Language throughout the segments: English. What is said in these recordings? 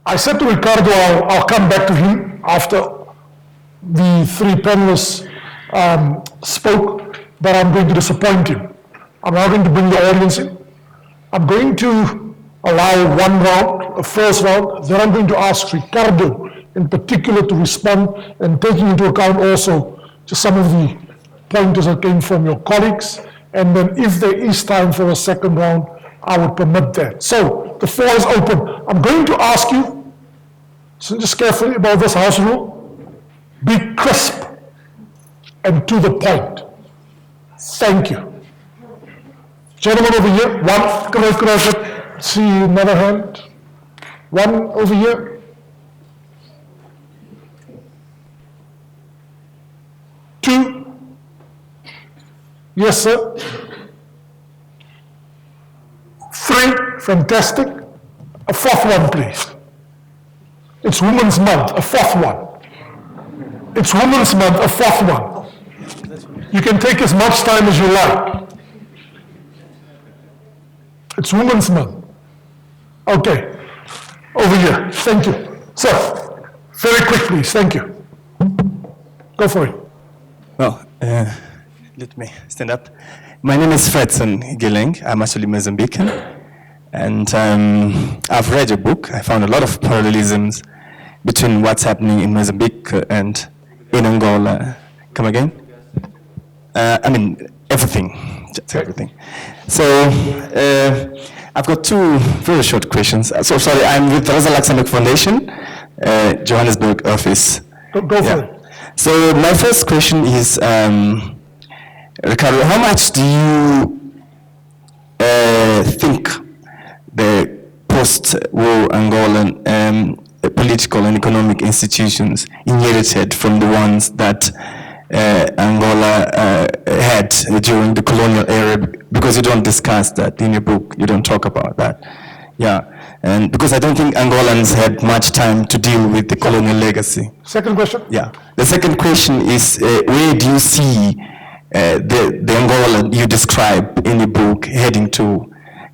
I said to Ricardo, I'll come back to him after the three panelists spoke, but I'm going to disappoint him. I'm not going to bring the audience in. I'm going to allow one round, a first round, then I'm going to ask Ricardo in particular to respond, and taking into account also to some of the pointers that came from your colleagues, and then if there is time for a second round, I would permit that. So the floor is open. I'm going to ask you, so just carefully about this house rule, be crisp and to the point. Thank you. Gentleman over here, one, could I see another hand? One over here. Two. Yes, sir. Three, fantastic. A fourth one, please. It's Women's Month, a fourth one. It's Women's Month, a fourth one. You can take as much time as you like. It's Women's Month. Okay. Over here. Thank you. Sir, very quick, please. Thank you. Go for it. Well, let me stand up. My name is Fredson Gilling. I'm actually Mozambican. And I've read your book. I found a lot of parallelisms between what's happening in Mozambique and in Angola. Come again? I mean, everything. Just everything. So, I've got two very short questions. So, sorry, I'm with the Rosa Luxemburg Foundation, Johannesburg office. Go for it. So, my first question is, Ricardo, how much do you think the post-war Angolan political and economic institutions inherited from the ones that Angola had during the colonial era? Because you don't discuss that in your book, you don't talk about that. Yeah, and because I don't think Angolans had much time to deal with the colonial legacy. Second question? Yeah. The second question is, where do you see the Angola you describe in the book heading to?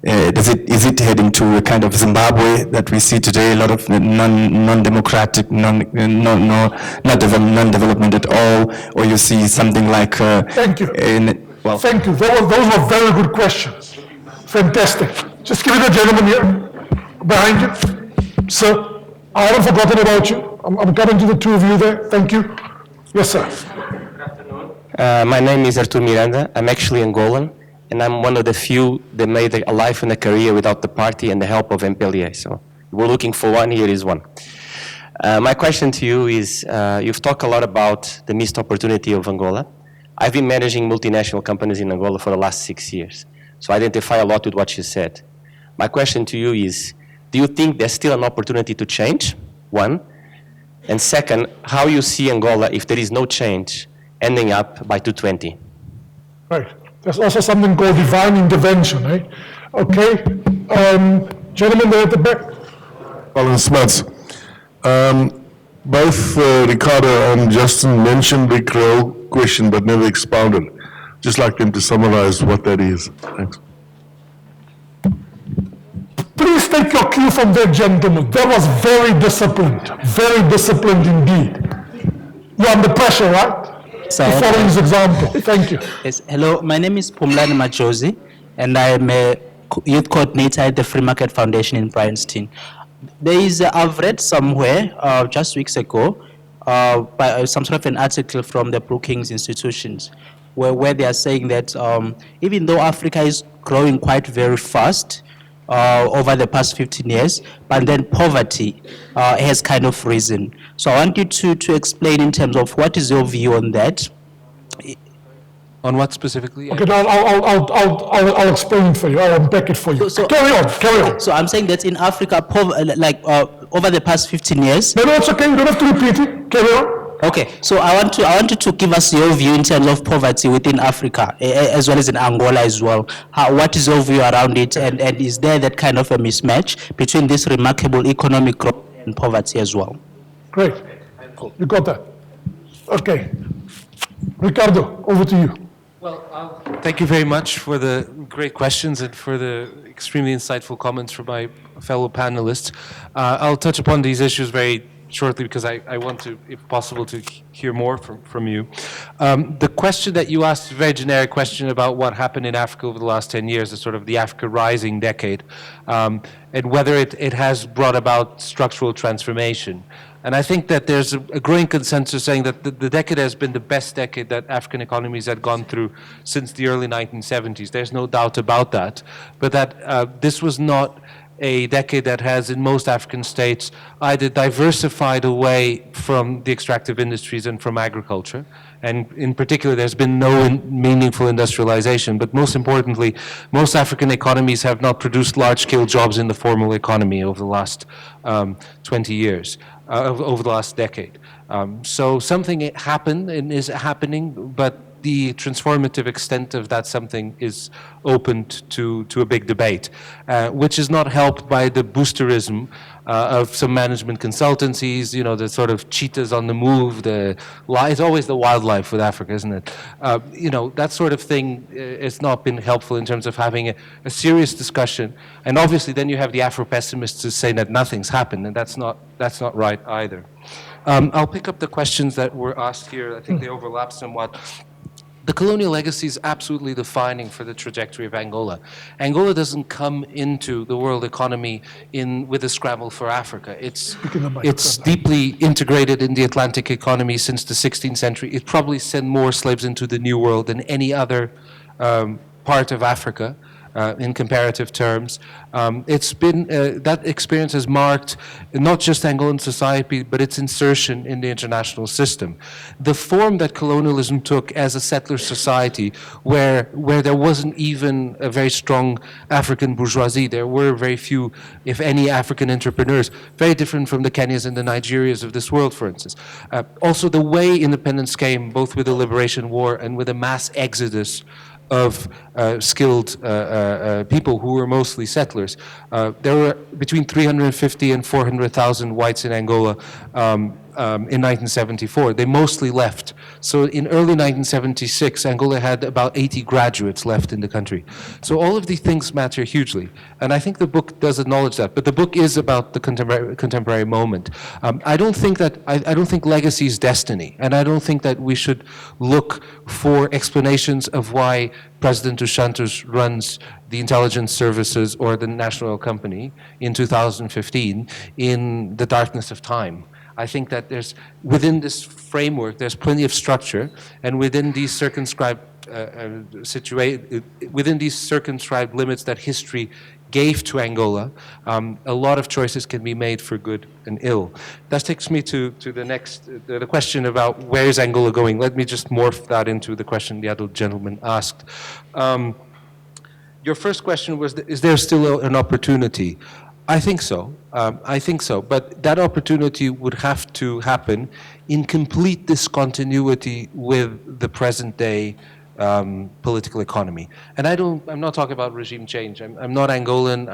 Is it heading to a kind of Zimbabwe that we see today, a lot of non-democratic, non-development at all, or you see something like... Thank you. Thank you. Those were very good questions. Fantastic. Just give it to the gentleman here, behind you. Sir, I haven't forgotten about you. I'm coming to the two of you there. Thank you. Yes, sir. Good afternoon. My name is Artur Miranda. I'm actually Angolan, and I'm one of the few that made a life and a career without the party and the help of MPLA. So we're looking for one, here is one. My question to you is, you've talked a lot about the missed opportunity of Angola. I've been managing multinational companies in Angola for the last 6 years, so I identify a lot with what you said. My question to you is, do you think there's still an opportunity to change, one? And second, how you see Angola, if there is no change, ending up by 2020? Right. There's also something called divine intervention, eh? Okay. Gentlemen there at the back. Alan Smuts. Both Ricardo and Justin mentioned the Creole question but never expounded. Just like them to summarize what that is. Thanks. Please take your cue from that gentleman. That was very disciplined indeed. You're under pressure, right? So, to follow his example. Thank you. Yes, hello, my name is Pumlani Majosi, and I'm a youth coordinator at the Free Market Foundation in Bryanston. I've read somewhere, just weeks ago, by some sort of an article from the Brookings institutions, where they are saying that even though Africa is growing quite very fast over the past 15 years, but then poverty has kind of risen. So I want you to explain in terms of what is your view on that. On what specifically? Okay, I'll explain it for you. I'll unpack it for you. So, carry on. So I'm saying that in Africa, over the past 15 years. No, it's okay. You don't have to repeat it. Carry on. Okay, so I want you to give us your view in terms of poverty within Africa, as well as in Angola as well. What is your view around it, and is there that kind of a mismatch between this remarkable economic growth and poverty as well? Great. You got that. Okay. Ricardo, over to you. Thank you very much for the great questions and for the extremely insightful comments from my fellow panelists. I'll touch upon these issues very shortly because I want to, if possible, to hear more from you. The question that you asked, a very generic question about what happened in Africa over the last 10 years, is sort of the Africa Rising decade, and whether it has brought about structural transformation. And I think that there's a growing consensus saying that the decade has been the best decade that African economies had gone through since the early 1970s. There's no doubt about that. But that this was not a decade that has, in most African states, either diversified away from the extractive industries and from agriculture. And in particular, there's been no meaningful industrialization. But most importantly, most African economies have not produced large-scale jobs in the formal economy over the last 20 years. Over the last decade. So something happened and is happening, but the transformative extent of that something is opened to a big debate, which is not helped by the boosterism of some management consultancies, you know, the sort of cheetahs on the move, it's always the wildlife with Africa, isn't it? You know, that sort of thing has not been helpful in terms of having a serious discussion. And obviously then you have the Afro-pessimists who say that nothing's happened, and that's not right either. I'll pick up the questions that were asked here. I think they overlap somewhat. The colonial legacy is absolutely defining for the trajectory of Angola. Angola doesn't come into the world economy with a scramble for Africa. It's deeply integrated in the Atlantic economy since the 16th century. It probably sent more slaves into the New World than any other part of Africa. In comparative terms. It's been, that experience has marked not just Angolan society, but its insertion in the international system. The form that colonialism took as a settler society, where there wasn't even a very strong African bourgeoisie, there were very few, if any, African entrepreneurs, very different from the Kenyas and the Nigerias of this world, for instance. Also, the way independence came, both with the Liberation War and with a mass exodus of skilled people who were mostly settlers. There were between 350 and 400,000 whites in Angola in 1974. They mostly left. So in early 1976, Angola had about 80 graduates left in the country. So all of these things matter hugely. And I think the book does acknowledge that. But the book is about the contemporary moment. I don't think legacy is destiny. And I don't think that we should look for explanations of why President dos Santos runs the intelligence services or the National Oil Company in 2015 in the darkness of time. I think that within this framework, there's plenty of structure, and within these circumscribed limits that history gave to Angola, a lot of choices can be made for good and ill. That takes me to the next, the question about where is Angola going. Let me just morph that into the question the other gentleman asked. Your first question was, is there still an opportunity? I think so. But that opportunity would have to happen in complete discontinuity with the present day political economy. And I'm not talking about regime change. I'm not Angolan.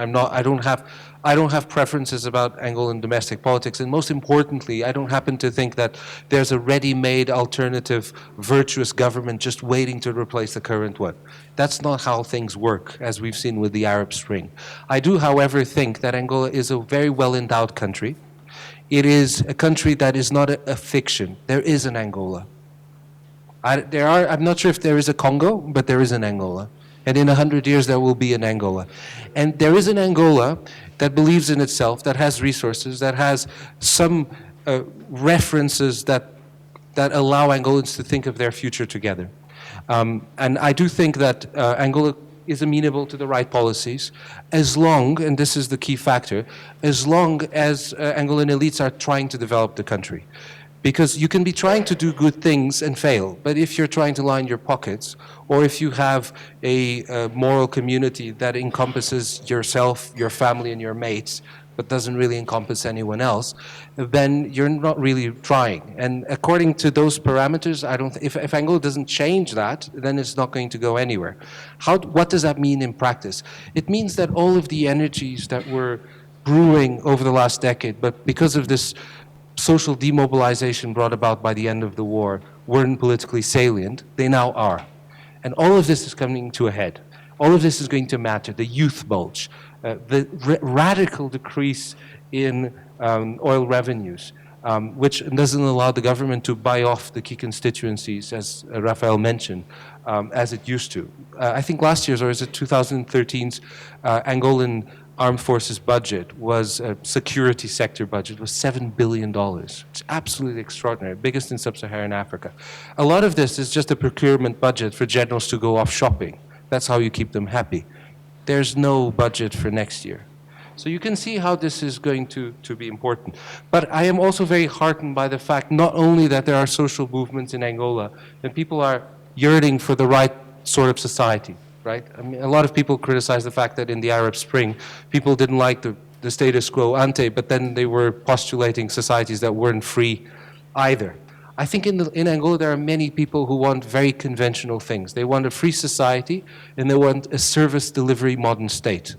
I don't have preferences about Angolan domestic politics. And most importantly, I don't happen to think that there's a ready-made alternative virtuous government just waiting to replace the current one. That's not how things work, as we've seen with the Arab Spring. I do, however, think that Angola is a very well-endowed country. It is a country that is not a fiction. There is an Angola. I'm not sure if there is a Congo, but there is an Angola. And in 100 years, there will be an Angola. And there is an Angola that believes in itself, that has resources, that has some references that allow Angolans to think of their future together. And I do think that Angola is amenable to the right policies, as long, and this is the key factor, as long as Angolan elites are trying to develop the country. Because you can be trying to do good things and fail, but if you're trying to line your pockets, or if you have a moral community that encompasses yourself, your family, and your mates, but doesn't really encompass anyone else, then you're not really trying. And according to those parameters, if Angola doesn't change that, then it's not going to go anywhere. What does that mean in practice? It means that all of the energies that were brewing over the last decade, but because of this social demobilization brought about by the end of the war, weren't politically salient, they now are. And all of this is coming to a head. All of this is going to matter. The youth bulge, the radical decrease in oil revenues, which doesn't allow the government to buy off the key constituencies, as Rafael mentioned, as it used to. I think last year's, or is it 2013's, Angolan Armed Forces budget was a security sector budget was $7 billion. It's absolutely extraordinary, biggest in sub-Saharan Africa. A lot of this is just a procurement budget for generals to go off shopping. That's how you keep them happy. There's no budget for next year. So you can see how this is going to be important. But I am also very heartened by the fact not only that there are social movements in Angola, and people are yearning for the right sort of society, right? I mean, a lot of people criticize the fact that in the Arab Spring, people didn't like the status quo ante, but then they were postulating societies that weren't free either. I think in Angola there are many people who want very conventional things. They want a free society, and they want a service delivery modern state.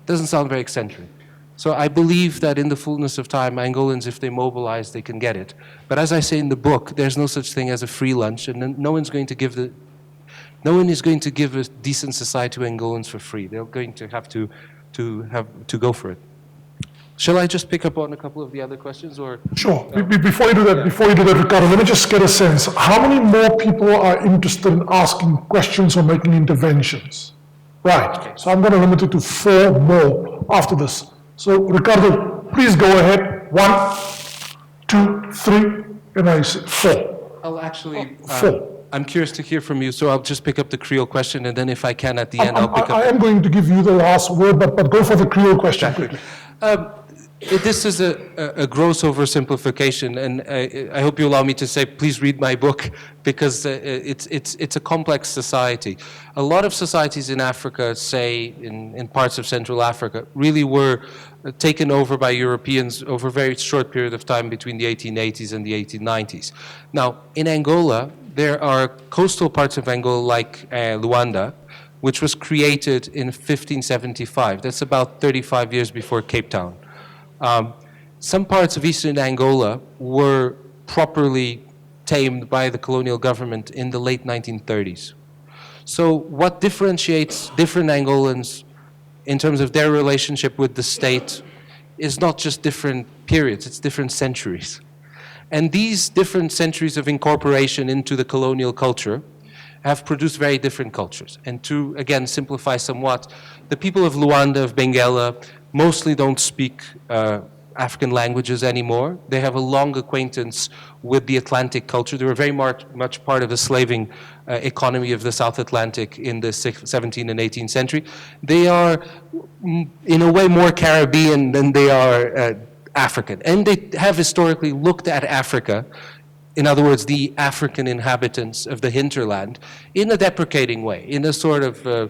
Doesn't sound very eccentric. So I believe that in the fullness of time, Angolans, if they mobilize, they can get it. But as I say in the book, there's no such thing as a free lunch, and no one is going to give a decent society to Angolans for free. They're going to have to go for it. Shall I just pick up on a couple of the other questions, or? Sure. Before you do that, Ricardo, let me just get a sense. How many more people are interested in asking questions or making interventions? Right. So I'm going to limit it to 4 more after this. So Ricardo, please go ahead. 1, 2, 3, and I say 4. I'll actually. 4. I'm curious to hear from you, so I'll just pick up the Creole question, and then if I can at the end, I'll pick up. I am going to give you the last word, but go for the Creole question quickly. This is a gross oversimplification, and I hope you allow me to say, please read my book, because it's a complex society. A lot of societies in Africa, say in parts of Central Africa, really were taken over by Europeans over a very short period of time between the 1880s and the 1890s. Now, in Angola, there are coastal parts of Angola like Luanda, which was created in 1575. That's about 35 years before Cape Town. Some parts of eastern Angola were properly tamed by the colonial government in the late 1930s. So what differentiates different Angolans in terms of their relationship with the state is not just different periods, it's different centuries. And these different centuries of incorporation into the colonial culture have produced very different cultures. And to, again, simplify somewhat, the people of Luanda, of Benguela, mostly don't speak African languages anymore. They have a long acquaintance with the Atlantic culture. They were very much part of the slaving economy of the South Atlantic in the 17th and 18th century. They are, in a way, more Caribbean than they are African. And they have historically looked at Africa, in other words, the African inhabitants of the hinterland, in a deprecating way, in a sort of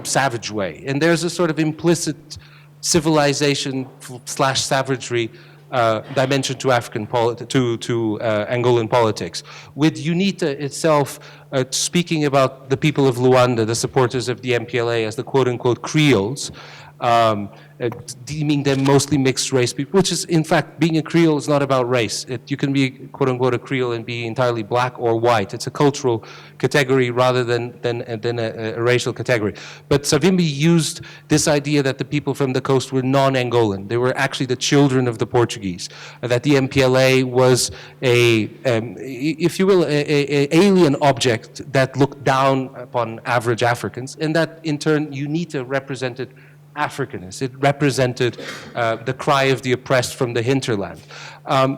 savage way. And there's a sort of implicit civilization / savagery dimension to Angolan politics. With UNITA itself speaking about the people of Luanda, the supporters of the MPLA, as the quote-unquote Creoles, deeming them mostly mixed race people, which is, in fact, being a Creole is not about race. You can be, quote-unquote, a Creole and be entirely black or white. It's a cultural category rather than a racial category. But Savimbi used this idea that the people from the coast were non-Angolan. They were actually the children of the Portuguese, that the MPLA was if you will, an alien object that looked down upon average Africans, and that, in turn, UNITA represented Africanness. It represented the cry of the oppressed from the hinterland.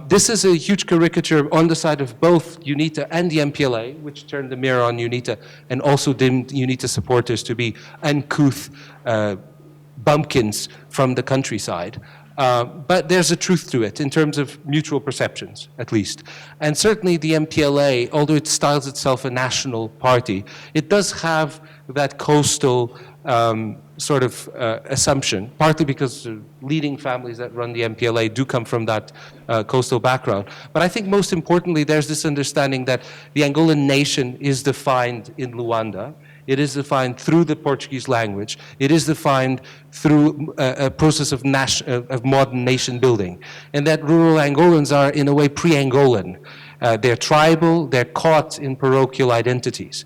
This is a huge caricature on the side of both UNITA and the MPLA, which turned the mirror on UNITA and also deemed UNITA supporters to be uncouth bumpkins from the countryside. But there's a truth to it in terms of mutual perceptions, at least. And certainly the MPLA, although it styles itself a national party, it does have that coastal sort of assumption, partly because leading families that run the MPLA do come from that coastal background. But I think most importantly, there's this understanding that the Angolan nation is defined in Luanda. It is defined through the Portuguese language. It is defined through a process of modern nation building. And that rural Angolans are, in a way, pre-Angolan. They're tribal, they're caught in parochial identities.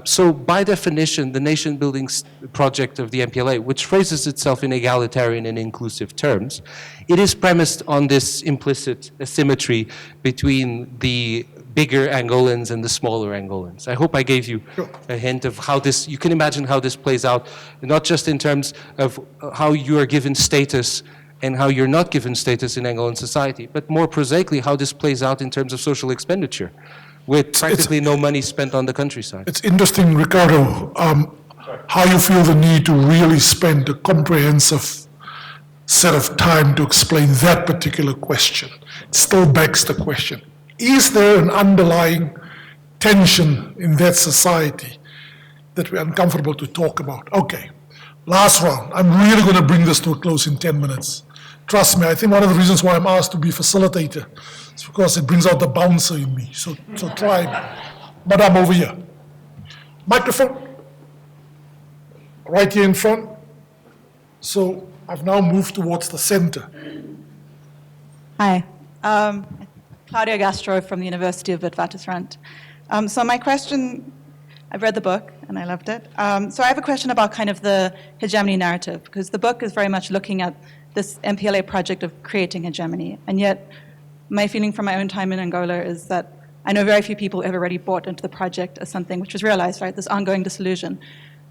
So by definition, the nation-building project of the MPLA, which phrases itself in egalitarian and inclusive terms, it is premised on this implicit asymmetry between the bigger Angolans and the smaller Angolans. I hope I gave you a hint of how this, you can imagine how this plays out, not just in terms of how you are given status and how you're not given status in Angolan society, but more prosaically how this plays out in terms of social expenditure, with practically no money spent on the countryside. It's interesting, Ricardo, how you feel the need to really spend a comprehensive set of time to explain that particular question. It still begs the question, is there an underlying tension in that society that we're uncomfortable to talk about? Okay, last round. I'm really going to bring this to a close in 10 minutes. Trust me, I think one of the reasons why I'm asked to be facilitator is because it brings out the bouncer in me. So try. But I'm over here. Microphone. Right here in front. So I've now moved towards the center. Hi. Claudia Gastro from the University of Witwatersrand. So my question, I've read the book and I loved it. So I have a question about kind of the hegemony narrative, because the book is very much looking at this MPLA project of creating hegemony. And yet my feeling from my own time in Angola is that I know very few people ever really bought into the project as something which was realized, right? This ongoing disillusion.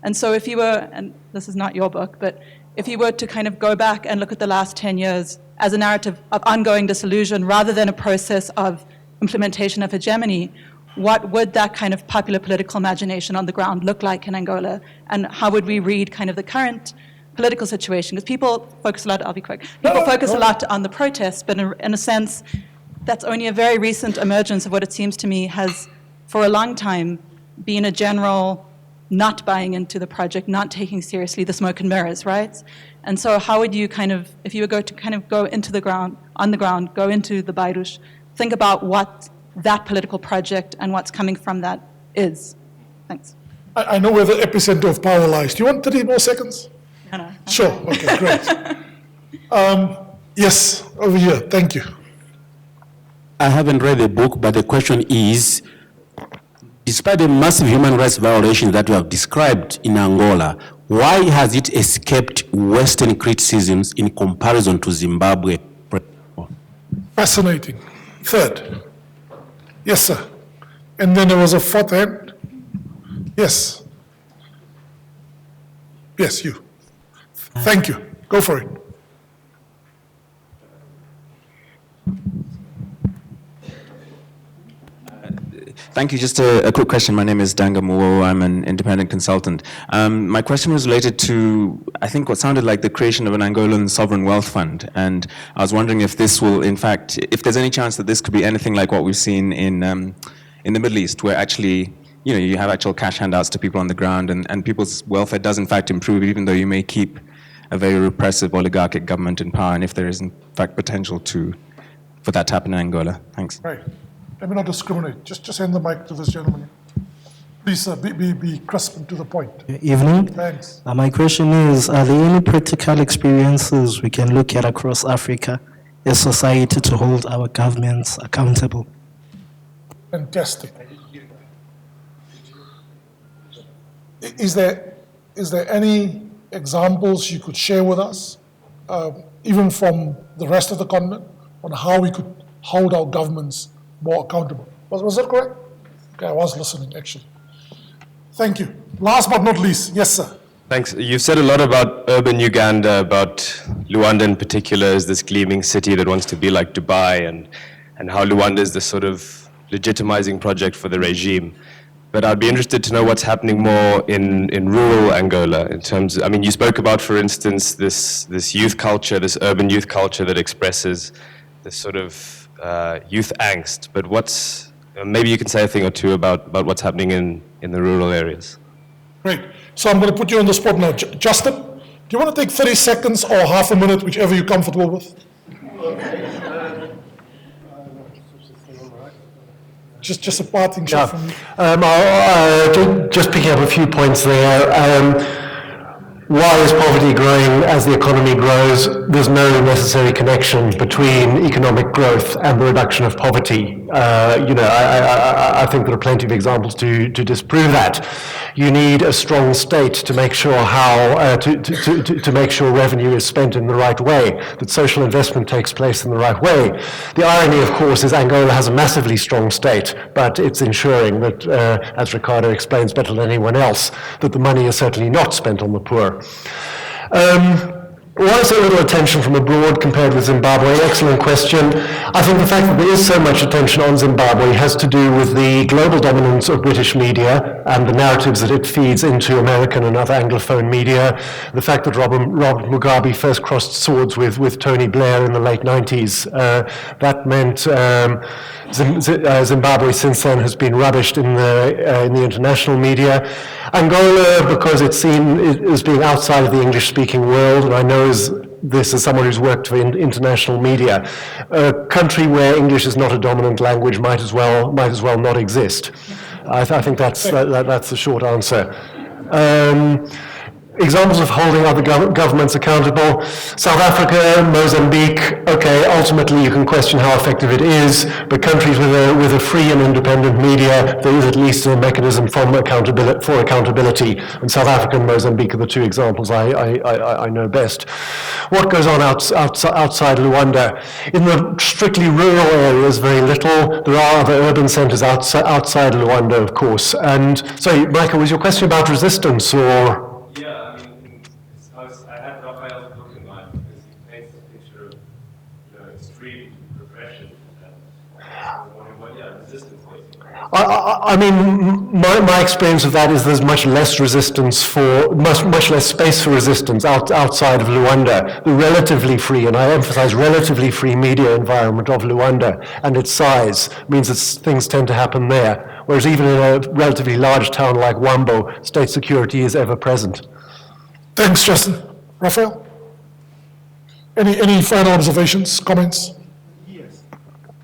And so if you were, and this is not your book, but if you were to kind of go back and look at the last 10 years as a narrative of ongoing disillusion rather than a process of implementation of hegemony, what would that kind of popular political imagination on the ground look like in Angola? And how would we read kind of the current political situation? Because people focus a lot, I'll be quick, people focus a lot on the protests, but in a sense, that's only a very recent emergence of what it seems to me has, for a long time, been a general not buying into the project, not taking seriously the smoke and mirrors, right? And so how would you kind of, if you were going to kind of go into the ground, on the ground, go into the Bairush, think about what that political project and what's coming from that is? Thanks. I know where the epicenter of power lies. Do you want 30 more seconds? No. Sure, okay, great. Yes, over here, thank you. I haven't read the book, but the question is, despite the massive human rights violations that you have described in Angola, why has it escaped Western criticisms in comparison to Zimbabwe? Fascinating. Third. Yes, sir. And then there was a fourth hand. Yes. Yes, you. Thank you. Go for it. Thank you. Just a quick question. My name is Danga Muwo. I'm an independent consultant. My question was related to, I think, what sounded like the creation of an Angolan sovereign wealth fund. And I was wondering if this will, in fact, if there's any chance that this could be anything like what we've seen in the Middle East, where actually, you have actual cash handouts to people on the ground, and people's welfare does, in fact, improve, even though you may keep a very repressive oligarchic government in power, and if there is, in fact, potential for that to happen in Angola. Thanks. Right. Let me not discriminate. Just hand the mic to this gentleman. Please, sir, be crisp and to the point. Evening. Thanks. My question is, are there any practical experiences we can look at across Africa as society to hold our governments accountable? Fantastic. Is there any examples you could share with us, even from the rest of the continent, on how we could hold our governments more accountable? Was that correct? Okay, I was listening, actually. Thank you. Last but not least, yes, sir. Thanks. You've said a lot about urban Uganda, about Luanda in particular as this gleaming city that wants to be like Dubai, and how Luanda is this sort of legitimizing project for the regime. But I'd be interested to know what's happening more in rural Angola in terms of, you spoke about, for instance, this youth culture, this urban youth culture that expresses this sort of youth angst, but maybe you can say a thing or two about what's happening in the rural areas. Great. So I'm going to put you on the spot now. Justin, do you want to take 30 seconds or half a minute, whichever you're comfortable with? Just a parting shot from you. Just picking up a few points there. why is poverty growing as the economy grows? There's no necessary connection between economic growth and the reduction of poverty. I think there are plenty of examples to disprove that. You need a strong state to make sure to make sure revenue is spent in the right way, that social investment takes place in the right way. The irony, of course, is Angola has a massively strong state, but it's ensuring that, as Ricardo explains better than anyone else, that the money is certainly not spent on the poor. Why so little attention from abroad compared with Zimbabwe? Excellent question. I think the fact that there is so much attention on Zimbabwe has to do with the global dominance of British media and the narratives that it feeds into American and other Anglophone media. The fact that Robert Mugabe first crossed swords with Tony Blair in the late 90s, that meant Zimbabwe since then has been rubbished in the international media. Angola, because it's seen as being outside of the English-speaking world, and I know this as someone who's worked for international media, a country where English is not a dominant language might as well not exist. I think that's the short answer. Examples of holding other governments accountable. South Africa, Mozambique, okay, ultimately you can question how effective it is, but countries with a free and independent media, there is at least a mechanism for accountability, and South Africa and Mozambique are the two examples I know best. What goes on outside Luanda? In the strictly rural areas, very little. There are other urban centers outside Luanda, of course. And, sorry, Michael, was your question about resistance, or? I had Raphael's book in mind because he paints a picture of extreme repression and resistance basically. I mean, my experience of that is there's much less resistance much less space for resistance outside of Luanda. The relatively free, and I emphasize relatively free media environment of Luanda and its size means that things tend to happen there. Whereas even in a relatively large town like Wambo, state security is ever present. Thanks, Justin. Raphael? Any final observations, comments? Yes.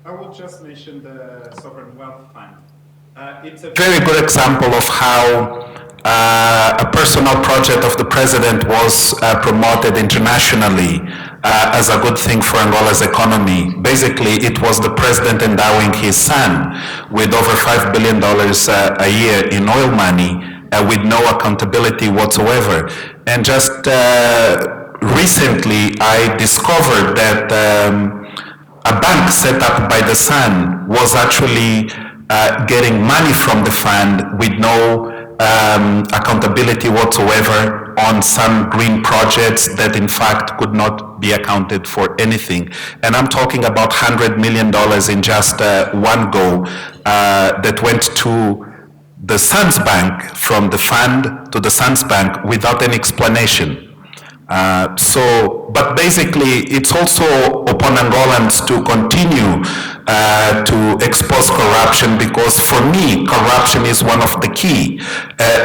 I will just mention the Sovereign Wealth Fund. It's a very good example of how a personal project of the president was promoted internationally as a good thing for Angola's economy. Basically, it was the president endowing his son with over $5 billion a year in oil money with no accountability whatsoever. And just recently, I discovered that a bank set up by the son was actually getting money from the fund with no accountability whatsoever on some green projects that in fact could not be accounted for anything. And I'm talking about $100 million in just one go that went to the Son's Bank, from the fund to the Son's Bank without any explanation. But basically, it's also upon Angolans to continue to expose corruption, because for me, corruption is one of the key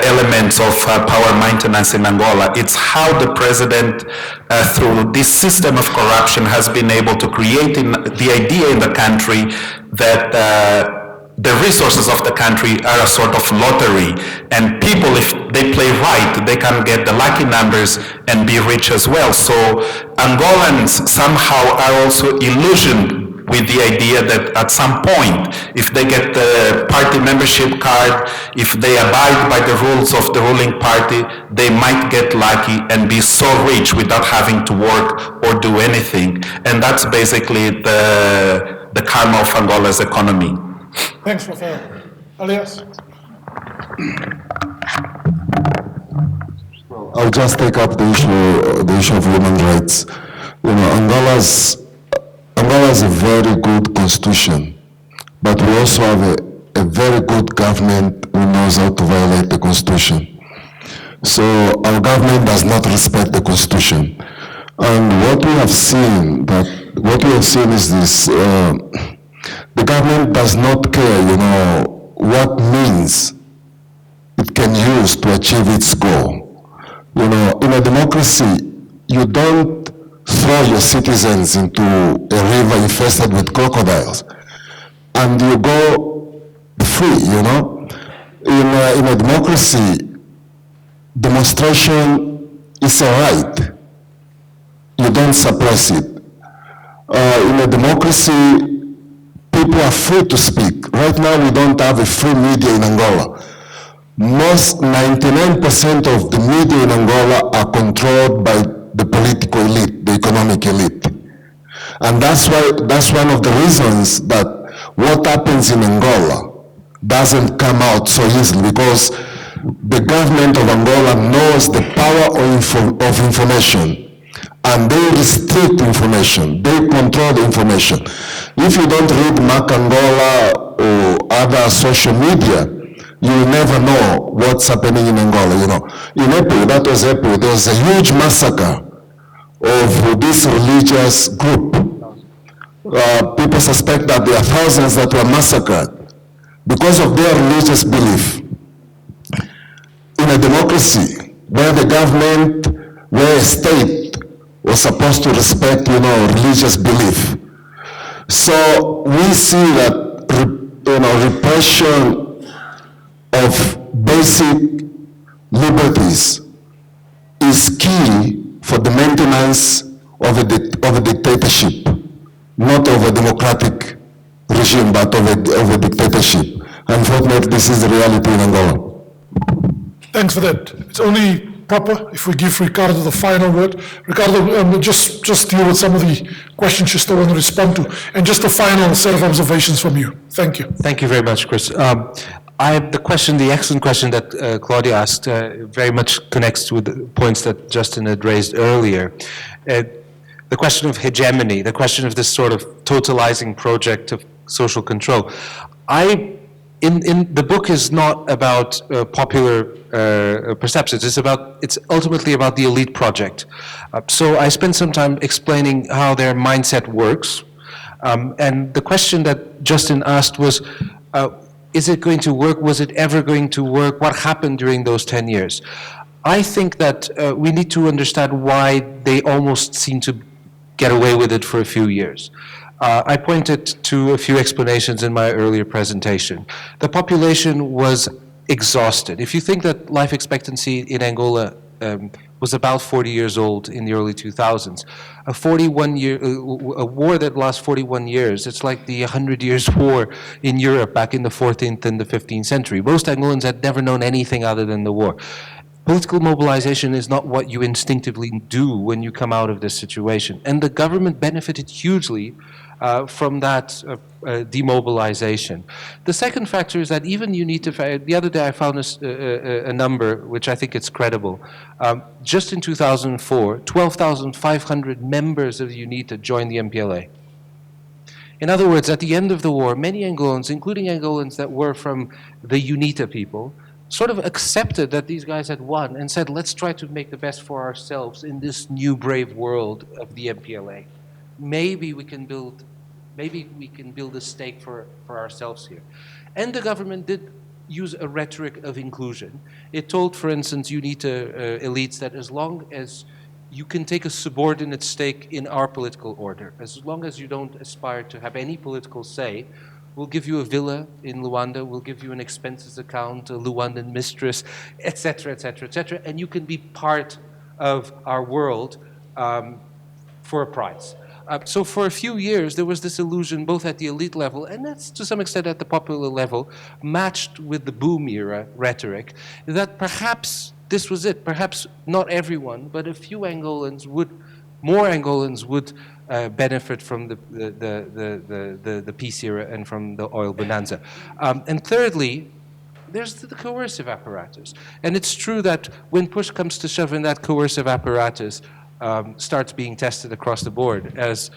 elements of power maintenance in Angola. It's how the president, through this system of corruption, has been able to create the idea in the country that the resources of the country are a sort of lottery, and people, if they play right, they can get the lucky numbers and be rich as well. So Angolans somehow are also illusioned with the idea that at some point, if they get the party membership card, if they abide by the rules of the ruling party, they might get lucky and be so rich without having to work or do anything. And that's basically the karma of Angola's economy. Thanks, Raphael. Elias? I'll just take up the issue of human rights. You know, Angola has a very good constitution, but we also have a very good government who knows how to violate the constitution. So our government does not respect the constitution. And what we have seen is this, the government does not care, you know, what means it can use to achieve its goal. You know, in a democracy, you don't throw your citizens into a river infested with crocodiles and you go free, you know. In a democracy, demonstration it's a right. You don't suppress it. In a democracy, people are free to speak. Right now, we don't have a free media in Angola. Most 99% of the media in Angola are controlled by the political elite, the economic elite. And that's one of the reasons that what happens in Angola doesn't come out so easily, because the government of Angola knows the power of information, and they restrict information, they control the information. If you don't read Mac Angola or other social media, you will never know what's happening in Angola, you know. In April, that was April, there was a huge massacre of this religious group. People suspect that there are thousands that were massacred because of their religious belief. In a democracy, where the government, where a state was supposed to respect, you know, religious belief. So we see that, repression of basic liberties is key for the maintenance of a dictatorship, not of a democratic regime, but of a dictatorship. Unfortunately, this is the reality in Angola. Thanks for that. It's only proper if we give Ricardo the final word. Ricardo, just deal with some of the questions you still want to respond to, and just a final set of observations from you. Thank you. Thank you very much, Chris. The excellent question that Claudia asked very much connects with the points that Justin had raised earlier. The question of hegemony, the question of this sort of totalizing project of social control. In the book is not about popular perceptions. It's ultimately about the elite project. So I spent some time explaining how their mindset works. And the question that Justin asked was, is it going to work? Was it ever going to work? What happened during those 10 years? I think that we need to understand why they almost seem to get away with it for a few years. I pointed to a few explanations in my earlier presentation. The population was exhausted. If you think that life expectancy in Angola was about 40 years old in the early 2000s, a war that lasts 41 years, it's like the 100 Years' War in Europe back in the 14th and the 15th century. Most Angolans had never known anything other than the war. Political mobilization is not what you instinctively do when you come out of this situation. And the government benefited hugely from that demobilization. The second factor is that even UNITA, the other day I found a number which I think is credible. Just in 2004, 12,500 members of UNITA joined the MPLA. In other words, at the end of the war, many Angolans, including Angolans that were from the UNITA people, sort of accepted that these guys had won and said, let's try to make the best for ourselves in this new brave world of the MPLA. Maybe we can build a stake for ourselves here. And the government did use a rhetoric of inclusion. It told, for instance, UNITA elites that as long as you can take a subordinate stake in our political order, as long as you don't aspire to have any political say, we'll give you a villa in Luanda, we'll give you an expenses account, a Luandan mistress, etc., etc., etc., and you can be part of our world for a price. So for a few years, there was this illusion, both at the elite level and that's to some extent at the popular level, matched with the boom era rhetoric, that perhaps this was it. Perhaps not everyone, but a few Angolans more Angolans would benefit from the peace era and from the oil bonanza. And thirdly, there's the coercive apparatus. And it's true that when push comes to shove and that coercive apparatus starts being tested across the board, as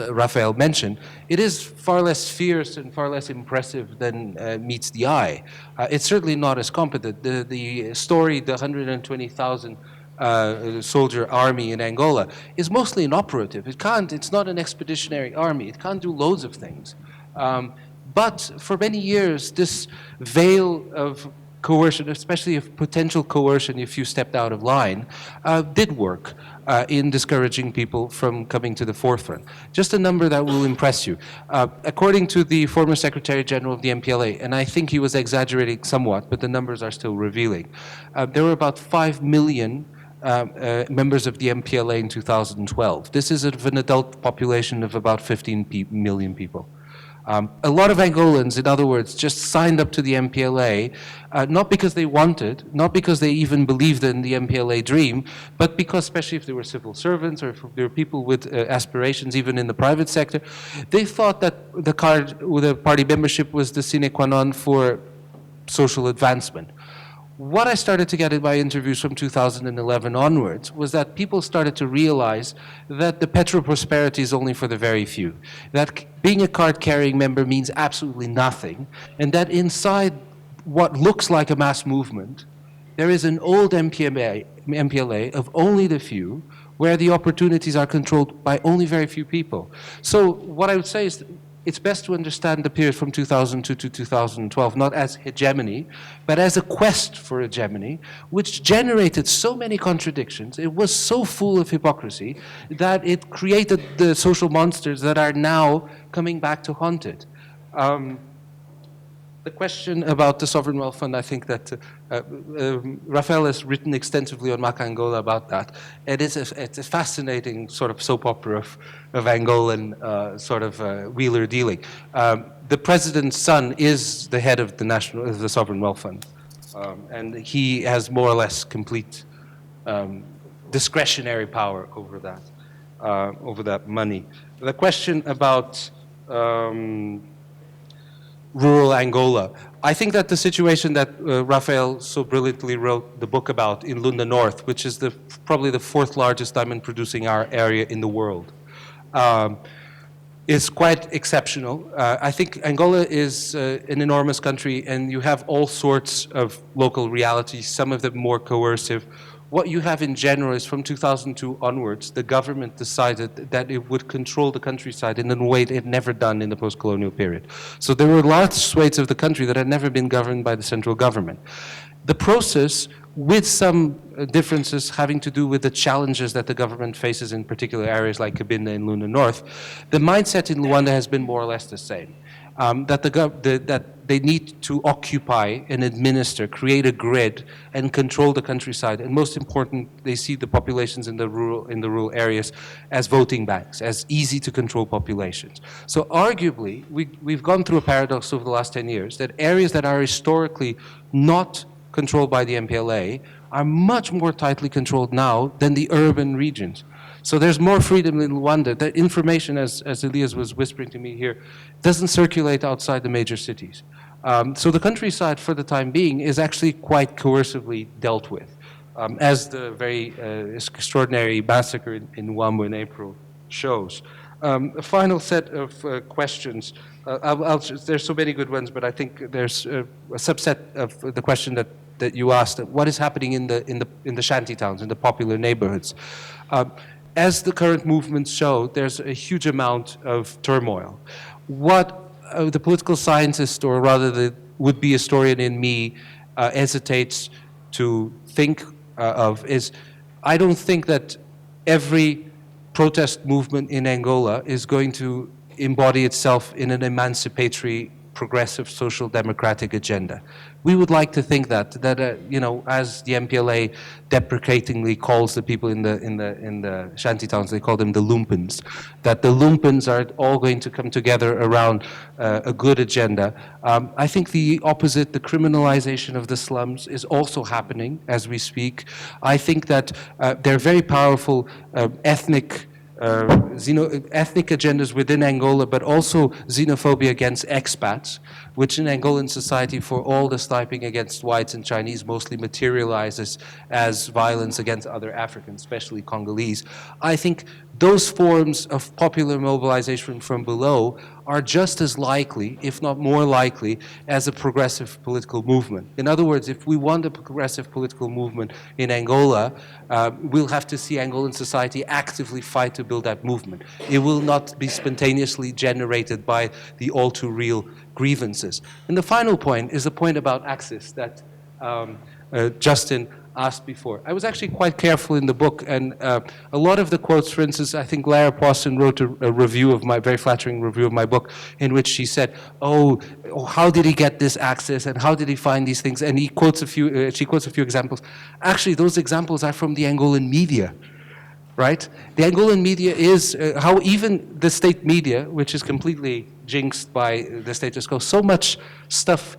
Raphael mentioned, it is far less fierce and far less impressive than meets the eye. It's certainly not as competent. The story, the 120,000 soldier army in Angola is mostly inoperative. It's not an expeditionary army. It can't do loads of things. But for many years, this veil of coercion, especially if potential coercion if you stepped out of line, did work in discouraging people from coming to the forefront. Just a number that will impress you. According to the former Secretary General of the MPLA, and I think he was exaggerating somewhat, but the numbers are still revealing, there were about 5 million members of the MPLA in 2012. This is of an adult population of about 15 million people. A lot of Angolans, in other words, just signed up to the MPLA, not because they wanted, not because they even believed in the MPLA dream, but because, especially if they were civil servants or if they were people with aspirations even in the private sector, they thought that the party membership was the sine qua non for social advancement. What I started to get in my interviews from 2011 onwards was that people started to realize that the petro-prosperity is only for the very few, that being a card-carrying member means absolutely nothing, and that what looks like a mass movement, there is an old MPLA of only the few, where the opportunities are controlled by only very few people. So what I would say is it's best to understand the period from 2002 to 2012 not as hegemony, but as a quest for hegemony, which generated so many contradictions. It was so full of hypocrisy that it created the social monsters that are now coming back to haunt it. The question about the Sovereign Wealth Fund, I think that Rafael has written extensively on Maca Angola about that. It's a fascinating sort of soap opera of Angolan wheeler dealing. The president's son is the head of the Sovereign Wealth Fund, and he has more or less complete discretionary power over that money. The question about rural Angola. I think that the situation that Rafael so brilliantly wrote the book about in Lunda North, which is probably the 4th largest diamond producing area in the world, is quite exceptional. I think Angola is an enormous country, and you have all sorts of local realities, some of them more coercive. What you have in general is from 2002 onwards, the government decided that it would control the countryside in a way it had never done in the post-colonial period. So there were large swathes of the country that had never been governed by the central government. The process, with some differences having to do with the challenges that the government faces in particular areas like Cabinda and Lunda North, the mindset in Luanda has been more or less the same. That they need to occupy and administer, create a grid, and control the countryside. And most important, they see the populations in the rural areas as voting banks, as easy to control populations. So arguably, we've gone through a paradox over the last 10 years that areas that are historically not controlled by the MPLA are much more tightly controlled now than the urban regions. So there's more freedom in Luanda. That information, as Elias was whispering to me here, doesn't circulate outside the major cities. So the countryside, for the time being, is actually quite coercively dealt with, as the very extraordinary massacre in Wambo in April shows. A final set of questions. There's so many good ones, but I think there's a subset of the question that you asked. What is happening in the shanty towns, in the popular neighborhoods? As the current movements show, there's a huge amount of turmoil. What the political scientist, or rather the would-be historian in me, hesitates to think of is, I don't think that every protest movement in Angola is going to embody itself in an emancipatory, progressive, social democratic agenda. We would like to think that as the MPLA deprecatingly calls the people in the shanty towns, they call them the lumpens, that the lumpens are all going to come together around a good agenda. I think the opposite, the criminalization of the slums, is also happening as we speak. I think that there are very powerful ethnic agendas within Angola, but also xenophobia against expats, which in Angolan society, for all the sniping against whites and Chinese, mostly materializes as violence against other Africans, especially Congolese. I think those forms of popular mobilization from below are just as likely, if not more likely, as a progressive political movement. In other words, if we want a progressive political movement in Angola, we'll have to see Angolan society actively fight to build that movement. It will not be spontaneously generated by the all too real grievances. And the final point is the point about access that Justin asked before. I was actually quite careful in the book, and a lot of the quotes, for instance, I think Lara Poston wrote a review of my, very flattering review of my book, in which she said, oh, how did he get this access, and how did he find these things? And he quotes a few, she quotes a few examples. Actually, those examples are from the Angolan media, right? The Angolan media is how even the state media, which is completely jinxed by the status quo, so much stuff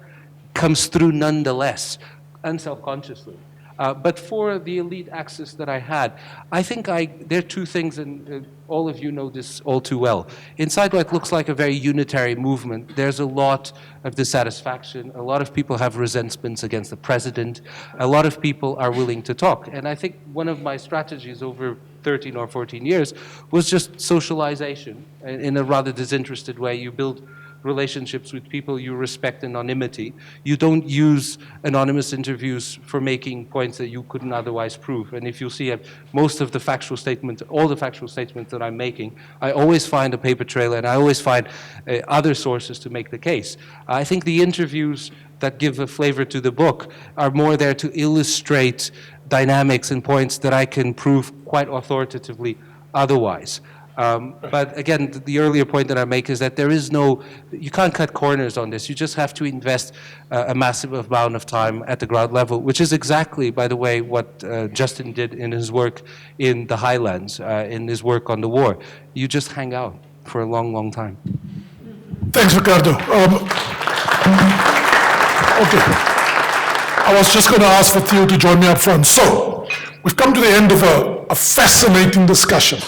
comes through nonetheless, unselfconsciously. But for the elite access that I had, I think there are two things, and all of you know this all too well. Inside what looks like a very unitary movement, there's a lot of dissatisfaction. A lot of people have resentments against the president. A lot of people are willing to talk. And I think one of my strategies over 13 or 14 years was just socialization in a rather disinterested way. You build relationships with people you respect anonymity. You don't use anonymous interviews for making points that you couldn't otherwise prove. And if you see most of the factual statements, all the factual statements that I'm making, I always find a paper trail and I always find other sources to make the case. I think the interviews that give a flavor to the book are more there to illustrate dynamics and points that I can prove quite authoritatively otherwise. But again, the earlier point that I make is that there is no, you can't cut corners on this. You just have to invest a massive amount of time at the ground level, which is exactly, by the way, what Justin did in his work in the Highlands, in his work on the war. You just hang out for a long, long time. Thanks, Ricardo. Okay. I was just going to ask for Theo to join me up front. So, we've come to the end of a fascinating discussion.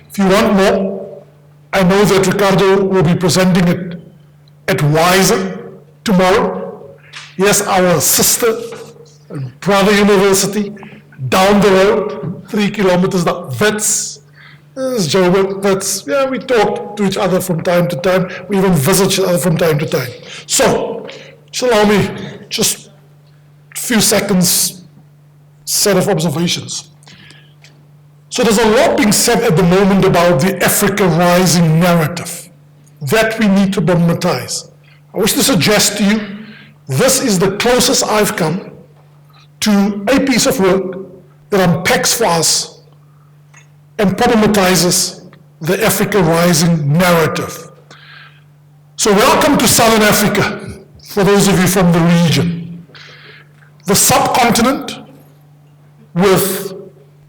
If you want more, I know that Ricardo will be presenting it at Wiser tomorrow. Yes, our sister and brother university down the road, 3 kilometers down. Wits. This is Joe Wits. Yeah, we talk to each other from time to time. We even visit each other from time to time. So, just allow me just a few seconds set of observations. So there's a lot being said at the moment about the Africa Rising narrative that we need to problematize. I wish to suggest to you, this is the closest I've come to a piece of work that unpacks for us and problematizes the Africa Rising narrative. So welcome to Southern Africa, for those of you from the region. The subcontinent with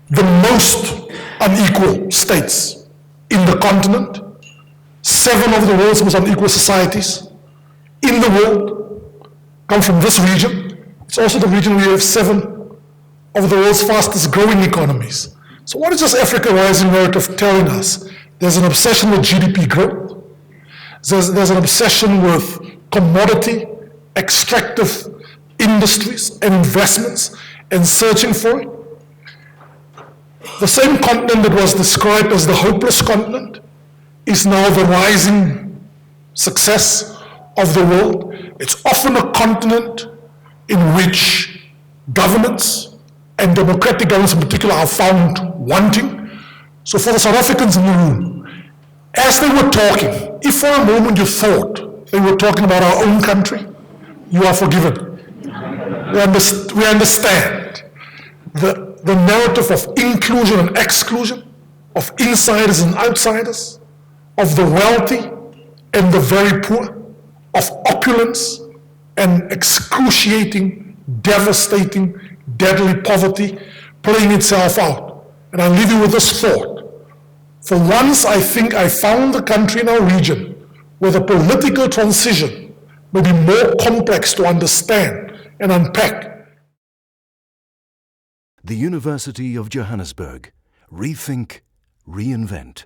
the most unequal states in the continent, 7 of the world's most unequal societies in the world come from this region. It's also the region where you have 7 of the world's fastest growing economies. So what is this Africa Rising narrative telling us? There's an obsession with GDP growth. There's an obsession with commodity, extractive industries and investments and searching for it. The same continent that was described as the hopeless continent is now the rising success of the world. It's often a continent in which governments and democratic governments in particular are found wanting. So for the South Africans in the room, as they were talking, if for a moment you thought they were talking about our own country, you are forgiven. We understand the narrative of inclusion and exclusion, of insiders and outsiders, of the wealthy and the very poor, of opulence and excruciating, devastating, deadly poverty playing itself out. And I'll leave you with this thought. For once, I think I found a country in our region where the political transition may be more complex to understand and unpack. The University of Johannesburg. Rethink, reinvent.